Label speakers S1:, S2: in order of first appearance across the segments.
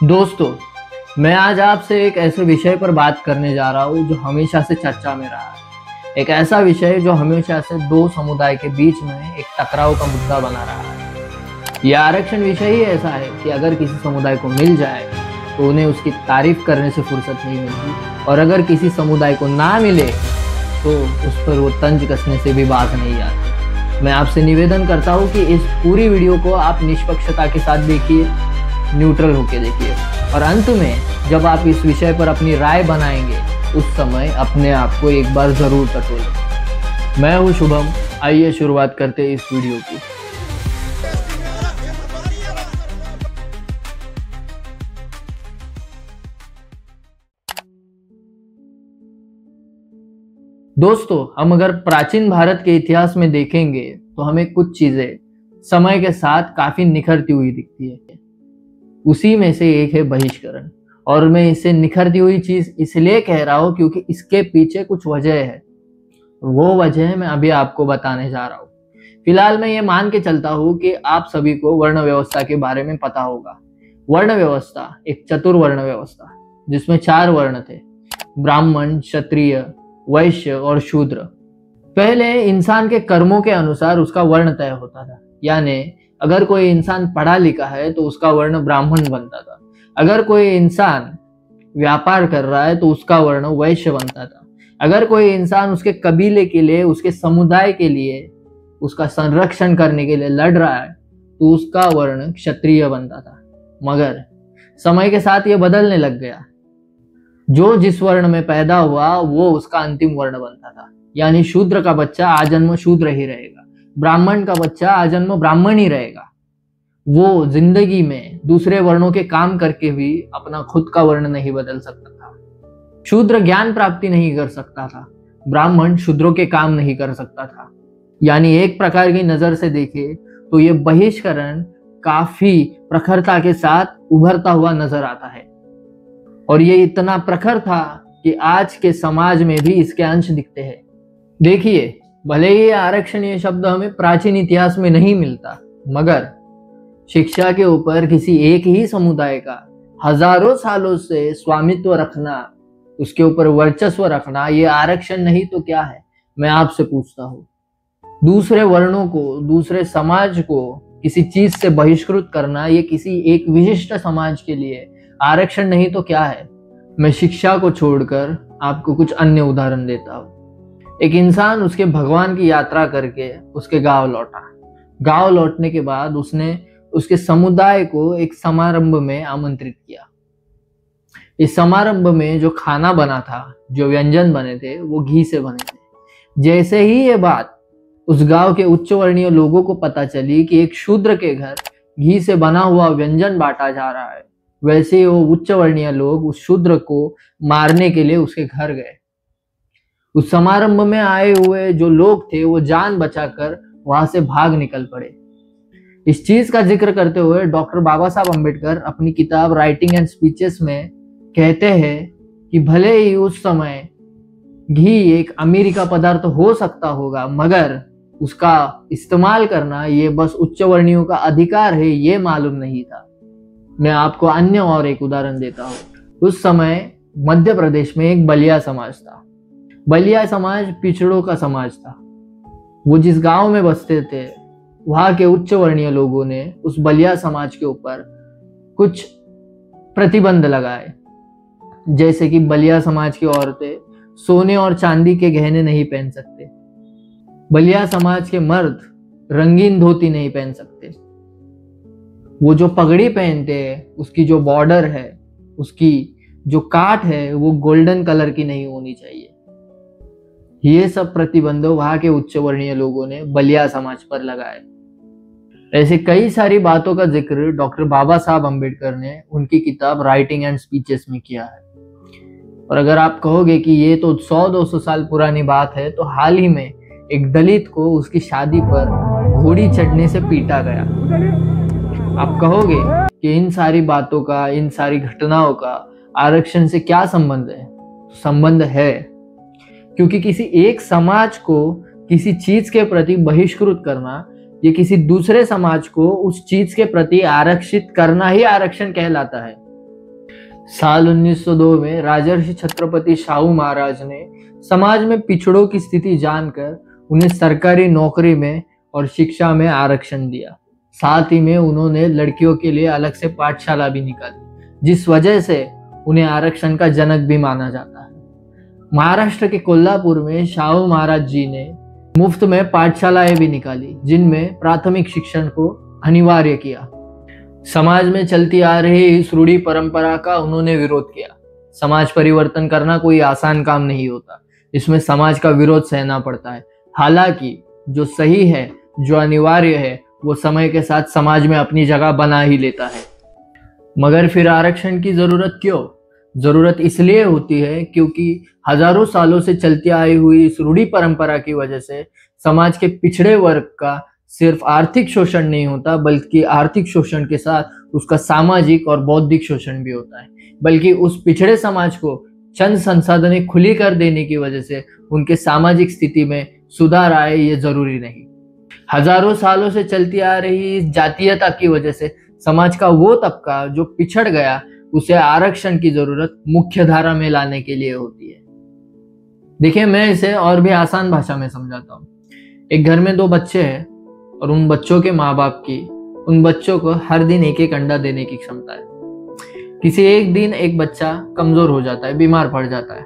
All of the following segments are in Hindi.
S1: दोस्तों, मैं आज आपसे एक ऐसे विषय पर बात करने जा रहा हूँ जो हमेशा से चर्चा में रहा है। एक ऐसा विषय जो हमेशा से दो समुदाय के बीच में एक टकराव का मुद्दा बना रहा है। यह आरक्षण विषय ही ऐसा है कि अगर किसी समुदाय को मिल जाए तो उन्हें उसकी तारीफ करने से फुर्सत नहीं मिलती, और अगर किसी समुदाय को ना मिले तो उस पर वो तंज कसने से भी बात नहीं आती। मैं आपसे निवेदन करता हूँ कि इस पूरी वीडियो को आप निष्पक्षता के साथ देखिए, न्यूट्रल होके देखिए, और अंत में जब आप इस विषय पर अपनी राय बनाएंगे उस समय अपने आप को एक बार जरूर टटोलें। मैं हूँ शुभम, आइए शुरुआत करते हैं इस वीडियो की। दोस्तों, हम अगर प्राचीन भारत के इतिहास में देखेंगे तो हमें कुछ चीजें समय के साथ काफी निखरती हुई दिखती है। उसी में से एक है बहिष्करण, और मैं इसे निखरती हुई चीज इसलिए कह रहा हूं क्योंकि इसके पीछे कुछ वजह है। वो वजह मैं अभी आपको बताने जा रहा हूँ। फिलहाल मैं ये मान के चलता हूँ कि आप सभी को वर्ण व्यवस्था के बारे में पता होगा। वर्ण व्यवस्था एक चतुर्वर्ण व्यवस्था जिसमें 4 वर्ण थे: ब्राह्मण, क्षत्रिय, वैश्य और शूद्र। पहले इंसान के कर्मों के अनुसार उसका वर्ण तय होता था, यानी अगर कोई इंसान पढ़ा लिखा है तो उसका वर्ण ब्राह्मण बनता था। अगर कोई इंसान व्यापार कर रहा है तो उसका वर्ण वैश्य बनता था। अगर कोई इंसान उसके कबीले के लिए, उसके समुदाय के लिए, उसका संरक्षण करने के लिए लड़ रहा है तो उसका वर्ण क्षत्रिय बनता था। मगर समय के साथ ये बदलने लग गया। जो जिस वर्ण में पैदा हुआ वो उसका अंतिम वर्ण बनता था, यानी शूद्र का बच्चा आजन्म शूद्र ही रहेगा, ब्राह्मण का बच्चा आजन्म ब्राह्मण ही रहेगा। वो जिंदगी में दूसरे वर्णों के काम करके भी अपना खुद का वर्ण नहीं बदल सकता था। शूद्र ज्ञान प्राप्ति नहीं कर सकता था, ब्राह्मण शूद्रों के काम नहीं कर सकता था। यानी एक प्रकार की नजर से देखे तो ये बहिष्करण काफी प्रखरता के साथ उभरता हुआ नजर आता है, और ये इतना प्रखर था कि आज के समाज में भी इसके अंश दिखते हैं। देखिए, भले ही आरक्षण ये शब्द हमें प्राचीन इतिहास में नहीं मिलता, मगर शिक्षा के ऊपर किसी एक ही समुदाय का हजारों सालों से स्वामित्व रखना, उसके ऊपर वर्चस्व रखना, ये आरक्षण नहीं तो क्या है? मैं आपसे पूछता हूँ। दूसरे वर्णों को, दूसरे समाज को किसी चीज से बहिष्कृत करना, ये किसी एक विशिष्ट समाज के लिए आरक्षण नहीं तो क्या है? मैं शिक्षा को छोड़कर आपको कुछ अन्य उदाहरण देता हूँ। एक इंसान उसके भगवान की यात्रा करके उसके गांव लौटा। गांव लौटने के बाद उसने उसके समुदाय को एक समारंभ में आमंत्रित किया। इस समारंभ में जो खाना बना था, जो व्यंजन बने थे, वो घी से बने थे। जैसे ही ये बात उस गांव के उच्च वर्णीय लोगों को पता चली कि एक शूद्र के घर घी से बना हुआ व्यंजन बांटा जा रहा है, वैसे ही वो उच्च वर्णीय लोग उस शूद्र को मारने के लिए उसके घर गए। उस समारंभ में आए हुए जो लोग थे वो जान बचाकर वहां से भाग निकल पड़े। इस चीज का जिक्र करते हुए डॉक्टर बाबा साहब अम्बेडकर अपनी किताब राइटिंग एंड स्पीचेस में कहते हैं कि भले ही उस समय घी एक अमीरी का पदार्थ हो सकता होगा, मगर उसका इस्तेमाल करना ये बस उच्च वर्णियों का अधिकार है, ये मालूम नहीं था। मैं आपको अन्य और एक उदाहरण देता हूँ। उस समय मध्य प्रदेश में एक बलिया समाज था। बलिया समाज पिछड़ों का समाज था। वो जिस गांव में बसते थे, वहां के उच्च वर्णीय लोगों ने उस बलिया समाज के ऊपर कुछ प्रतिबंध लगाए, जैसे कि बलिया समाज की औरतें सोने और चांदी के गहने नहीं पहन सकते, बलिया समाज के मर्द रंगीन धोती नहीं पहन सकते, वो जो पगड़ी पहनते हैं उसकी जो बॉर्डर है, उसकी जो काट है, वो गोल्डन कलर की नहीं होनी चाहिए। ये सब प्रतिबंध वहां के उच्च वर्णीय लोगों ने बलिया समाज पर लगाए। ऐसे कई सारी बातों का जिक्र डॉक्टर बाबा साहब अम्बेडकर ने उनकी किताब राइटिंग एंड स्पीचेस में किया है। और अगर आप कहोगे कि ये तो 100-200 साल पुरानी बात है, तो हाल ही में एक दलित को उसकी शादी पर घोड़ी चढ़ने से पीटा गया। आप कहोगे कि इन सारी बातों का, इन सारी घटनाओं का आरक्षण से क्या संबंध है? संबंध है, क्योंकि किसी एक समाज को किसी चीज के प्रति बहिष्कृत करना, ये किसी दूसरे समाज को उस चीज के प्रति आरक्षित करना ही आरक्षण कहलाता है। साल 1902 में राजर्षि छत्रपति शाहू महाराज ने समाज में पिछड़ों की स्थिति जानकर उन्हें सरकारी नौकरी में और शिक्षा में आरक्षण दिया। साथ ही में उन्होंने लड़कियों के लिए अलग से पाठशाला भी निकाली, जिस वजह से उन्हें आरक्षण का जनक भी माना जाता है। महाराष्ट्र के कोल्हापुर में शाहू महाराज जी ने मुफ्त में पाठशालाएं भी निकाली, जिनमें प्राथमिक शिक्षण को अनिवार्य किया। समाज में चलती आ रही इस रूढ़ी परंपरा का उन्होंने विरोध किया। समाज परिवर्तन करना कोई आसान काम नहीं होता, इसमें समाज का विरोध सहना पड़ता है। हालांकि जो सही है, जो अनिवार्य है, वो समय के साथ समाज में अपनी जगह बना ही लेता है। मगर फिर आरक्षण की जरूरत क्यों? जरूरत इसलिए होती है क्योंकि हजारों सालों से चलती आई हुई इस रूढ़ी परंपरा की वजह से समाज के पिछड़े वर्ग का सिर्फ आर्थिक शोषण नहीं होता, बल्कि आर्थिक शोषण के साथ उसका सामाजिक और बौद्धिक शोषण भी होता है। बल्कि उस पिछड़े समाज को चंद संसाधनें खुली कर देने की वजह से उनके सामाजिक स्थिति में सुधार आए, ये जरूरी नहीं। हजारों सालों से चलती आ रही इस जातीयता की वजह से समाज का वो तबका जो पिछड़ गया, उसे आरक्षण की जरूरत मुख्य धारा में लाने के लिए होती है। देखिए, मैं इसे और भी आसान भाषा में समझाता हूँ। एक घर में 2 बच्चे हैं और उन बच्चों के माँ बाप की उन बच्चों को हर दिन एक एक अंडा देने की क्षमता है। किसी एक दिन एक बच्चा कमजोर हो जाता है, बीमार पड़ जाता है।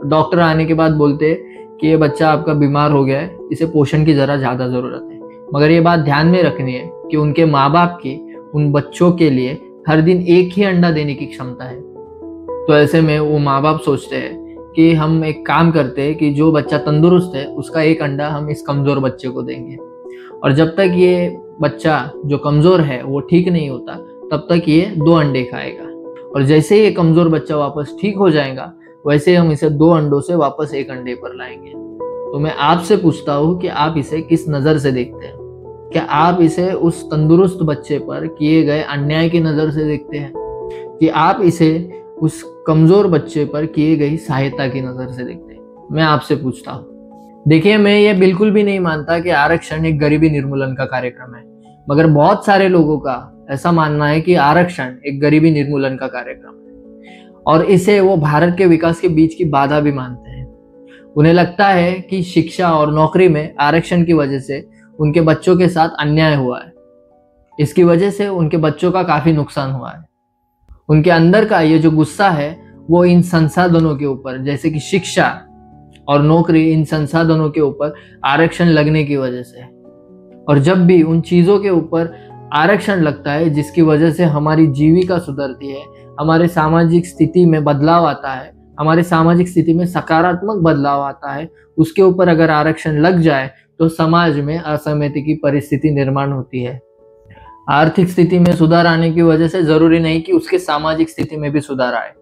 S1: डॉक्टर आने के बाद बोलते हैं कि ये बच्चा आपका बीमार हो गया है, इसे पोषण की जरा ज्यादा जरूरत है। मगर ये बात ध्यान में रखनी है कि उनके माँ बाप की उन बच्चों के लिए हर दिन एक ही अंडा देने की क्षमता है। तो ऐसे में वो माँ बाप सोचते हैं कि हम एक काम करते हैं कि जो बच्चा तंदुरुस्त है उसका एक अंडा हम इस कमजोर बच्चे को देंगे, और जब तक ये बच्चा जो कमजोर है वो ठीक नहीं होता तब तक ये 2 अंडे खाएगा, और जैसे ये कमजोर बच्चा वापस ठीक हो जाएगा वैसे हम इसे 2 अंडों से वापस 1 अंडे पर लाएंगे। तो मैं आपसे पूछता हूँ कि आप इसे किस नजर से देखते हैं? क्या आप इसे उस तंदुरुस्त बच्चे पर किए गए अन्याय की नजर से देखते हैं, कि आप इसे उस कमजोर बच्चे पर किए गई सहायता की नजर से देखते हैं? मैं आपसे पूछता हूँ। देखिए, मैं ये बिल्कुल भी नहीं मानता कि आरक्षण एक गरीबी निर्मूलन का कार्यक्रम है, मगर बहुत सारे लोगों का ऐसा मानना है कि आरक्षण एक गरीबी निर्मूलन का कार्यक्रम है, और इसे वो भारत के विकास के बीच की बाधा भी मानते हैं। उन्हें लगता है कि शिक्षा और नौकरी में आरक्षण की वजह से उनके बच्चों के साथ अन्याय हुआ है। इसकी वजह से उनके बच्चों का काफी नुकसान हुआ है। उनके अंदर का ये जो गुस्सा है वो इन संसाधनों के ऊपर, जैसे कि शिक्षा और नौकरी, इन संसाधनों के ऊपर आरक्षण लगने की वजह से है। और जब भी उन चीजों के ऊपर आरक्षण लगता है जिसकी वजह से हमारी जीविका सुधरती है, हमारे सामाजिक स्थिति में बदलाव आता है, हमारे सामाजिक स्थिति में सकारात्मक बदलाव आता है, उसके ऊपर अगर आरक्षण लग जाए तो समाज में असहमति की परिस्थिति निर्माण होती है। आर्थिक स्थिति में सुधार आने की वजह से जरूरी नहीं कि उसके सामाजिक स्थिति में भी सुधार आए।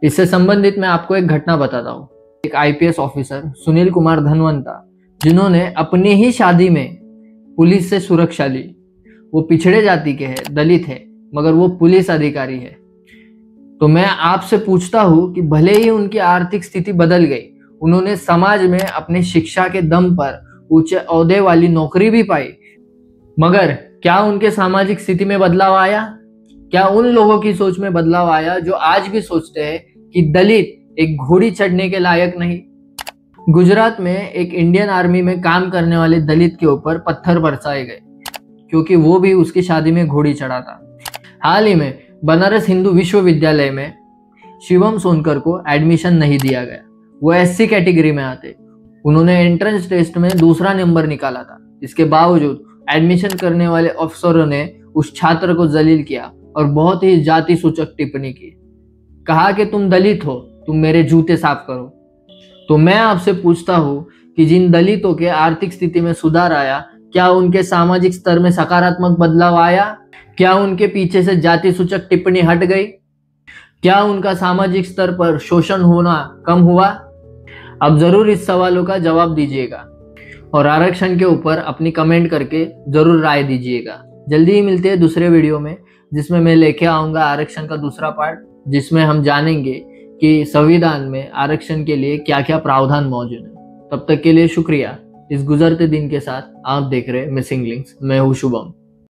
S1: इससे संबंधित मैं आपको एक घटना बताता हूँ। एक आईपीएस ऑफिसर सुनील कुमार धनवंता, जिन्होंने अपनी ही शादी में पुलिस से सुरक्षा ली। वो पिछड़े जाति के हैं, दलित है, मगर वो पुलिस अधिकारी है। तो मैं आपसे पूछता हूँ कि भले ही उनकी आर्थिक स्थिति बदल गई, उन्होंने समाज में अपनी शिक्षा के दम पर ऊंचे ओहदे वाली नौकरी भी पाई, मगर क्या उनके सामाजिक स्थिति में बदलाव आया? क्या उन लोगों की सोच में बदलाव आया जो आज भी सोचते हैं कि दलित एक घोड़ी चढ़ने के लायक नहीं? गुजरात में एक इंडियन आर्मी में काम करने वाले दलित के ऊपर पत्थर बरसाए गए क्योंकि वो भी उसकी शादी में घोड़ी चढ़ा था। हाल ही में बनारस हिंदू विश्वविद्यालय में शिवम सोनकर को एडमिशन नहीं दिया गया। वो एससी कैटेगरी में आते। उन्होंने एंट्रेंस टेस्ट में दूसरा नंबर निकाला था। इसके बावजूद एडमिशन करने वाले अफसरों ने उस छात्र को जलील किया और बहुत ही जाति सूचक टिप्पणी की। कहा कि तुम दलित हो, तुम मेरे जूते साफ करो। तो मैं आपसे पूछता हूँ कि जिन दलितों के आर्थिक स्थिति में सुधार आया, क्या उनके सामाजिक स्तर में सकारात्मक बदलाव आया? क्या उनके पीछे से जाति सूचक टिप्पणी हट गई? क्या उनका सामाजिक स्तर पर शोषण होना कम हुआ? अब जरूर इस सवालों का जवाब दीजिएगा और आरक्षण के ऊपर अपनी कमेंट करके जरूर राय दीजिएगा। जल्दी ही मिलते हैं दूसरे वीडियो में, जिसमें मैं लेके आऊंगा आरक्षण का दूसरा पार्ट, जिसमें हम जानेंगे कि संविधान में आरक्षण के लिए क्या क्या प्रावधान मौजूद है। तब तक के लिए शुक्रिया। इस गुजरते दिन के साथ आप देख रहे मिसिंग लिंक्स। मैं हूँ शुभम।